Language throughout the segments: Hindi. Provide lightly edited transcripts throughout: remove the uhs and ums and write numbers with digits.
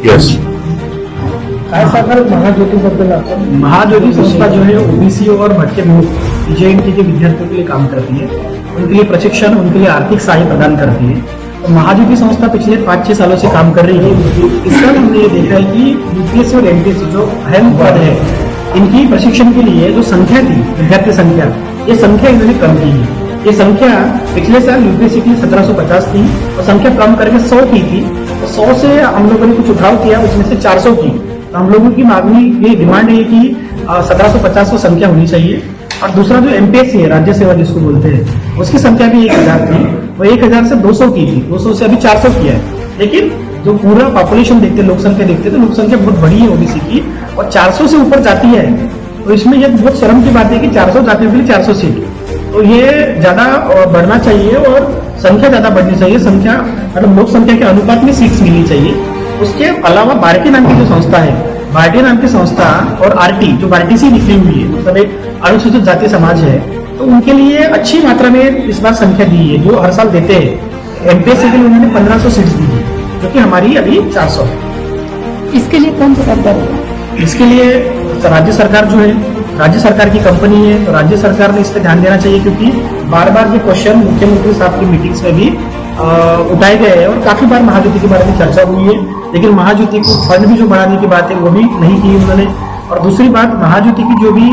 येस. काय सांगाल महाज्योतीबद्दल आपण? महाज्योति संस्था जो है ओबीसी और भटके पीजेएनटी के विद्यार्थियों के लिए काम करती है, उनके लिए प्रशिक्षण, उनके लिए आर्थिक सहाय प्रदान करती है. तो महाज्योति संस्था पिछले 5-6 सालों से काम कर रही है. इस साल हमने ये देखा है कि यूपीएससी और एमपीएससी जो अहम पद है, इनकी प्रशिक्षण के लिए जो संख्या थी, विद्यार्थी संख्या, ये संख्या इन्होंने कम की है. ये संख्या पिछले साल यूपीएससी की 1750 थी और संख्या कम करके 100 की थी. तो 100 से हम लोगों ने कुछ उठाव किया, उसमें से 400 की. तो हम लोगों की मांगनी, ये डिमांड है कि 1750 को संख्या होनी चाहिए. और दूसरा जो एमपीएससी है, राज्य सेवा जिसको बोलते हैं, उसकी संख्या भी 1000 थी. वो 1000 से 200 की थी, 200 से अभी 400 किया है. लेकिन जो पूरा पॉपुलेशन देखते, लोक संख्या देखते, तो लोक संख्या बहुत बड़ी है ओबीसी की, और 400 से ऊपर जाती है. तो इसमें यह बहुत शर्म की बात है कि 400 जातियों के लिए 400 सीट. तो ये ज्यादा बढ़ना चाहिए और संख्या ज्यादा बढ़नी चाहिए. संख्या मतलब लोक संख्या के अनुपात में सीट्स मिलनी चाहिए. उसके अलावा बार्टी नाम की जो संस्था है, बार्टी नाम की संस्था और आरटी जो बार्टी से निकली हुई है, मतलब एक अनुसूचित जाति समाज है, तो उनके लिए अच्छी मात्रा में इस बार संख्या दी है, जो हर साल देते हैं. एमपीएससी के लिए उन्होंने 1500 सीट्स दी है, जो कि हमारी अभी 400 है. इसके लिए कौन जवाबदार होगा? इसके लिए राज्य सरकार जो है, राज्य सरकार की कंपनी है, तो राज्य सरकार ने इस पर ध्यान देना चाहिए, क्योंकि बार बार ये क्वेश्चन मुख्यमंत्री साहब की मीटिंग्स में भी उठाए गए हैं और काफी बार महाज्योति के बारे में चर्चा हुई है. लेकिन महाज्योति को फंड भी जो बढ़ाने की बात है वो भी नहीं की उन्होंने. और दूसरी बात, महाज्योति की जो भी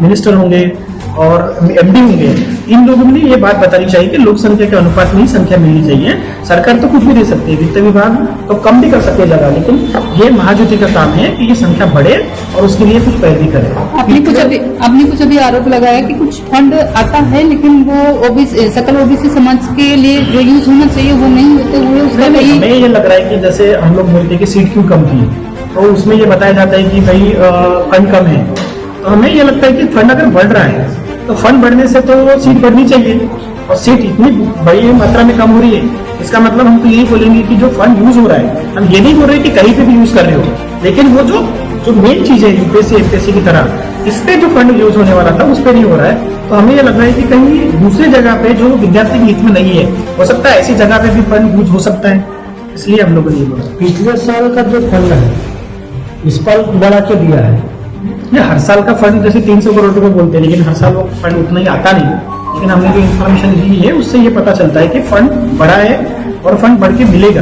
मिनिस्टर होंगे और एमडी होंगे, इन लोगों ने ये बात बतानी चाहिए कि लोक संख्या के अनुपात में ही संख्या मिलनी चाहिए. सरकार तो कुछ भी दे सकती है, वित्त विभाग तो कम भी कर सकते हैं जगह, लेकिन ये महाज्योति का काम है कि ये संख्या बढ़े और उसके लिए कुछ पहल भी करे. आपने कुछ अभी आरोप लगाया कि कुछ फंड आता है, लेकिन वो ओबीसी, सकल ओबीसी समाज के लिए जो यूज होना चाहिए वो नहीं होते हुए उसका हमें ये लग रहा है कि जैसे हम लोग बोलते हैं कि सीट क्यों कम की, तो उसमें ये बताया जाता है कि भाई फंड कम है. तो हमें ये लगता है कि फंड अगर बढ़ रहा है तो फंड बढ़ने से तो सीट बढ़नी चाहिए, और सीट इतनी बड़ी मात्रा में कम हो रही है, इसका मतलब हम तो यही बोलेंगे कि जो फंड यूज हो रहा है, हम ये नहीं बोल रहे कि कहीं पे भी यूज कर रहे हो, लेकिन वो जो मेन चीज है यूपीएससी एमपीएससी की तरह, इस पे जो फंड यूज होने वाला था उस पे नहीं हो रहा है. तो हमें ये लग रहा है कि कहीं दूसरी जगह पे जो विद्यार्थी के हित में नहीं है, हो सकता है ऐसी जगह पे भी फंड यूज हो सकता है. इसलिए हम लोगों ने ये बोला. पिछले साल का जो फंड है इस साल बढ़ा के दिया है. ये हर साल का फंड जैसे 300 करोड़ रुपए बोलते हैं, लेकिन हर साल वो फंड उतना ही आता नहीं. लेकिन हमने जो इन्फॉर्मेशन दी है उससे ये पता चलता है कि फंड बढ़ा है और फंड बढ़ के मिलेगा.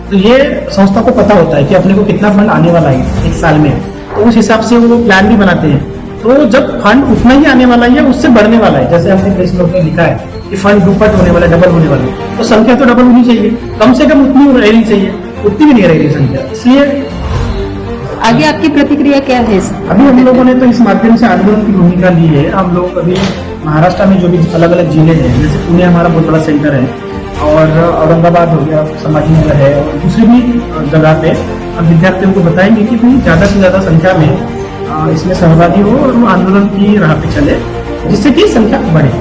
तो ये संस्था को पता होता है कि अपने को कितना फंड आने वाला है एक साल में, तो उस हिसाब से वो प्लान भी बनाते हैं. तो जब फंड उतना ही आने वाला है, उससे बढ़ने वाला है, जैसे हमने प्रेस नोट में लिखा है कि फंड दुपट होने वाला, डबल होने वाला है, तो संख्या तो डबल होनी चाहिए, कम से कम उतनी रहनी चाहिए. उतनी भी नहीं रहेगी संख्या. इसलिए आगे आपकी प्रतिक्रिया क्या है? अभी हम लोगों ने तो इस माध्यम से आंदोलन की भूमिका ली है. हम लोग अभी महाराष्ट्र में जो भी अलग अलग जिले हैं, जैसे पुणे हमारा बहुत बड़ा सेंटर है, और औरंगाबाद हो गया, समाजी नगर है, और दूसरी भी जगह पे हम विद्यार्थियों को बताएंगे कि भाई ज्यादा से ज्यादा संख्या में इसमें सहभागी हो और वो आंदोलन की राह पे चले, जिससे कि संख्या बढ़े.